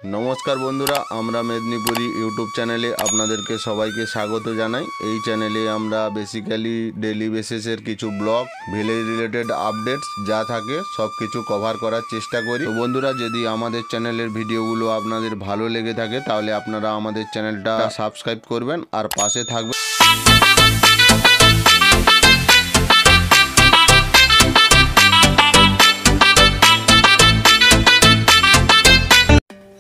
নমস্কার বন্ধুরা, আমরা মেদিনীপুরি ইউটিউব চ্যানেলে আপনাদেরকে সবাইকে স্বাগত জানাই। এই চ্যানেলে আমরা বেসিক্যালি ডেলি বেসিসের কিছু ব্লগ, ভিলেজ রিলেটেড আপডেটস যা থাকে সব কিছু কভার করার চেষ্টা করি। তো বন্ধুরা, যদি আমাদের চ্যানেলের ভিডিওগুলো আপনাদের ভালো লেগে থাকে তাহলে আপনারা আমাদের চ্যানেলটা সাবস্ক্রাইব করবেন আর পাশে থাকবেন।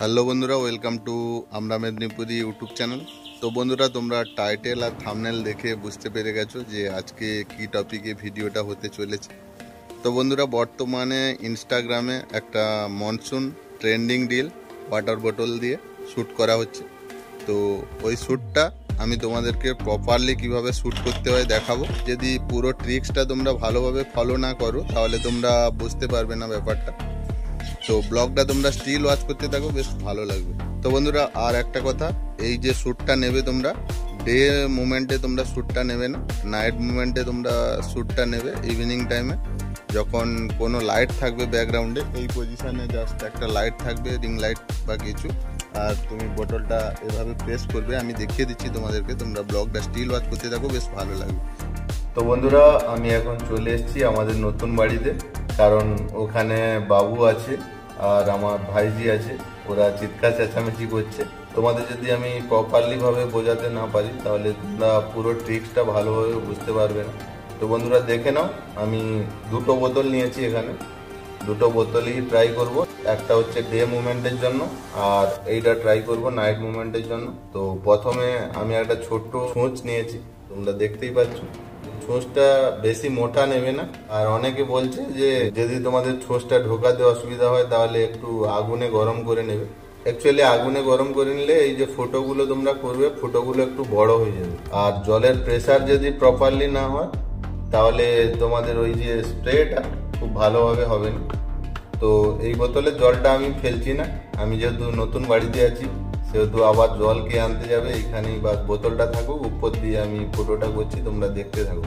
হ্যালো বন্ধুরা, ওয়েলকাম টু আমরা মেদিনীপুরি ইউটিউব চ্যানেল। তো বন্ধুরা, তোমরা টাইটেল আর থাম্বনেল দেখে বুঝতে পেরে গেছো যে আজকে কি টপিকে ভিডিওটা হতে চলেছে। তো বন্ধুরা, বর্তমানে ইনস্টাগ্রামে একটা মনসুন ট্রেন্ডিং রিল ওয়াটার বোতল দিয়ে শ্যুট করা হচ্ছে। তো ওই শ্যুটটা আমি তোমাদেরকে প্রপারলি কিভাবে শ্যুট করতে হয় দেখাবো। যদি পুরো ট্রিক্সটা তোমরা ভালোভাবে ফলো না করো তাহলে তোমরা বুঝতে পারবে না ব্যাপারটা। তো ব্লগটা তোমরা স্টিল ওয়াচ করতে থাকো, বেশ ভালো লাগবে। তো বন্ধুরা, আর একটা কথা, এই যে শ্যুটটা নেবে তোমরা ডে মুমেন্টে তোমরা শ্যুটটা নেবে না, নাইট মুমেন্টে তোমরা শ্যুটটা নেবে। ইভিনিং টাইমে যখন কোনো লাইট থাকবে ব্যাকগ্রাউন্ডে, এই পজিশানে জাস্ট একটা লাইট থাকবে, রিং লাইট বা কিছু, আর তুমি বোতলটা এভাবে প্রেস করবে। আমি দেখিয়ে দিচ্ছি তোমাদেরকে, তোমরা ব্লগটা স্টিল ওয়াচ করতে থাকো, বেশ ভালো লাগবে। তো বন্ধুরা, আমি এখন চলে এসেছি আমাদের নতুন বাড়িতে, কারণ ওখানে বাবু আছে আর আমার ভাইজি আছে, ওরা চিৎকার চেঁচামেচি করছে। তোমাদের যদি আমি প্রপারলি ভাবে বোঝাতে না পারি তাহলে তোমরা পুরো ট্রিক্সটা ভালোভাবে বুঝতে পারবে না। তো বন্ধুরা, দেখে নাও, আমি দুটো বোতল নিয়েছি এখানে, দুটো বোতলই ট্রাই করব। একটা হচ্ছে ডে মুভমেন্টের জন্য আর এইটা ট্রাই করব নাইট মুভমেন্টের জন্য। তো প্রথমে আমি একটা ছোট্ট ছুঁচ নিয়েছি, তোমরা দেখতেই পাচ্ছ। ছোঁচটা বেশি মোটা নেবে না, আর অনেকে বলছে যে যদি তোমাদের ছোঁচটা ঢোকাতে অসুবিধা হয় তাহলে একটু আগুনে গরম করে নেবে। অ্যাকচুয়ালি আগুনে গরম করে নিলে এই যে ফুটোগুলো তোমরা করবে, ফুটোগুলো একটু বড় হয়ে যাবে। আর জলের প্রেসার যদি প্রপারলি না হয় তাহলে তোমাদের ওই যে স্প্রেটা খুব ভালোভাবে হবে না। তো এই বোতলে জলটা আমি ফেলছি না, আমি যেহেতু নতুন বাড়িতে আছি সেহেতু আবার জল কে আনতে যাবে, এইখানেই বা বোতলটা থাকুক, উপর দিয়ে আমি ফুটোটা করছি, তোমরা দেখতে থাকো।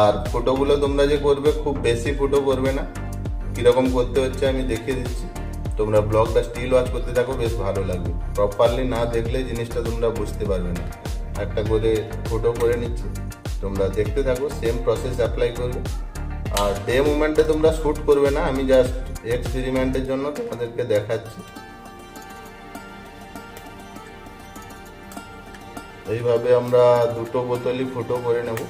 আর ফুটোগুলো তোমরা যে করবে খুব বেশি ফুটো করবে না, কিরকম করতে হচ্ছে আমি দেখিয়ে দিচ্ছি। তোমরা ব্লগটা স্টিল ওয়াচ করতে থাকো, বেশ ভালো লাগবে। প্রপারলি না দেখলে জিনিসটা তোমরা বুঝতে পারবে না। একটা করে ফুটো করে নিচ্ছি, তোমরা দেখতে থাকো, সেম প্রসেস অ্যাপ্লাই করবে। আর ডে মুভমেন্টে তোমরা শ্যুট করবে না, আমি জাস্ট এক্সপেরিমেন্টের জন্য তোমাদেরকে দেখাচ্ছি। এইভাবে আমরা দুটো বোতলই ফুটো করে নেব।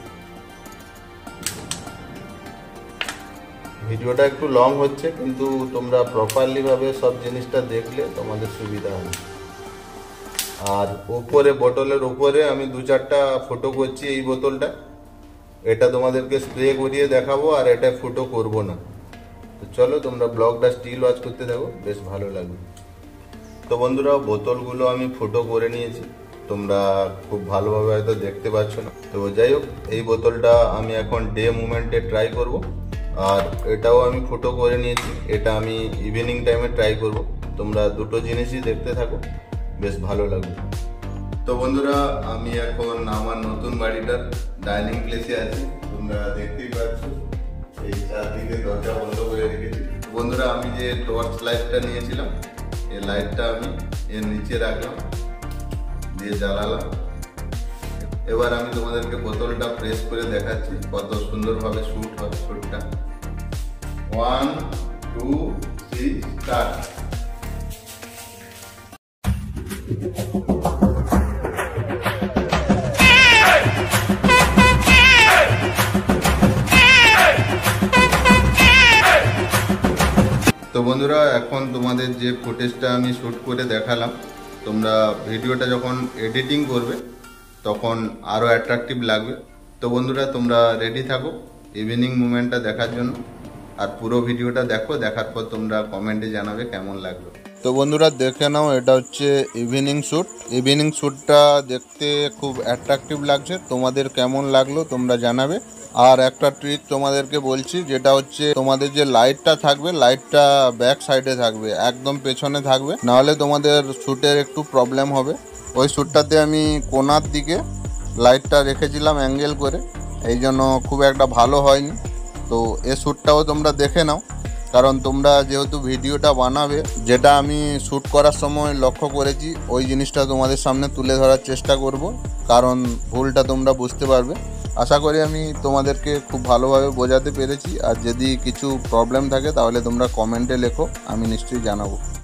ভিডিওটা একটু লং হচ্ছে, কিন্তু তোমরা প্রপারলি ভাবে সব জিনিসটা দেখলে তোমাদের সুবিধা হবে। আর উপরে বোতলের উপরে আমি দু চারটা ফুটো করছি এই বোতলটা, এটা তোমাদেরকে স্প্রে করিয়ে দেখাবো, আর এটা ফুটো করব না। তো চলো তোমরা ব্লগটা স্টিল ওয়াচ করতে থাকো, বেশ ভালো লাগবে। তো বন্ধুরা, বোতলগুলো আমি ফুটো করে নিয়েছি, তোমরা খুব ভালোভাবে হয়তো দেখতে পাচ্ছ না। তো যাই হোক, এই বোতলটা আমি এখন ডে মুভমেন্টে ট্রাই করব, আর এটাও আমি ফুটো করে নিয়েছি, এটা আমি ইভিনিং টাইমে ট্রাই করব। তোমরা দুটো জিনিসই দেখতে থাকো, বেশ ভালো লাগবে। তো বন্ধুরা, আমি এখন আমার নতুন বাড়িটার ডাইনিং প্লেসে আছি, তোমরা দেখতেই পাচ্ছ। এই চারদিকে দরজা বন্ধ করে রেখেছি। বন্ধুরা, আমি যে টর্চ লাইটটা নিয়েছিলাম, এই লাইটটা আমি এর নিচে রাখলাম, দিয়ে জ্বালালাম। এবার আমি তোমাদেরকে বোতলটা প্রেস করে দেখাচ্ছি কত সুন্দরভাবে শ্যুট হয় শ্যুটটা। 1 2 3 স্টার্ট। তো বন্ধুরা, এখন তোমাদের যে ফুটেজটা আমি শ্যুট করে দেখালাম, তোমরা ভিডিওটা যখন এডিটিং করবে তখন আরও অ্যাট্রাকটিভ লাগবে। তো বন্ধুরা, তোমরা রেডি থাকো ইভিনিং মুভমেন্টটা দেখার জন্য, আর পুরো ভিডিওটা দেখো, দেখার পর তোমরা কমেন্টে জানাবে কেমন লাগলো। তো বন্ধুরা, দেখে নাও, এটা হচ্ছে ইভিনিং শ্যুট। ইভিনিং শ্যুটটা দেখতে খুব অ্যাট্রাকটিভ লাগছে, তোমাদের কেমন লাগলো তোমরা জানাবে। আর একটা ট্রিক তোমাদেরকে বলছি, যেটা হচ্ছে তোমাদের যে লাইটটা থাকবে, লাইটটা ব্যাক সাইডে থাকবে, একদম পেছনে থাকবে, নাহলে তোমাদের শ্যুটের একটু প্রবলেম হবে। ওই শ্যুটটাতে আমি কোনার দিকে লাইটটা রেখেছিলাম অ্যাঙ্গেল করে, এই জন্য খুব একটা ভালো হয়নি। তো এই শ্যুটটাও তোমরা দেখে নাও, কারণ তোমরা যেহেতু ভিডিওটা বানাবে, যেটা আমি শ্যুট করার সময় লক্ষ্য করেছি ওই জিনিসটা তোমাদের সামনে তুলে ধরার চেষ্টা করব, কারণ ভুলটা তোমরা বুঝতে পারবে। আশা করি আমি তোমাদেরকে খুব ভালোভাবে বোঝাতে পেরেছি। আর যদি কিছু প্রবলেম থাকে তাহলে তোমরা কমেন্টে লেখো, আমি নিশ্চয়ই জানাবো।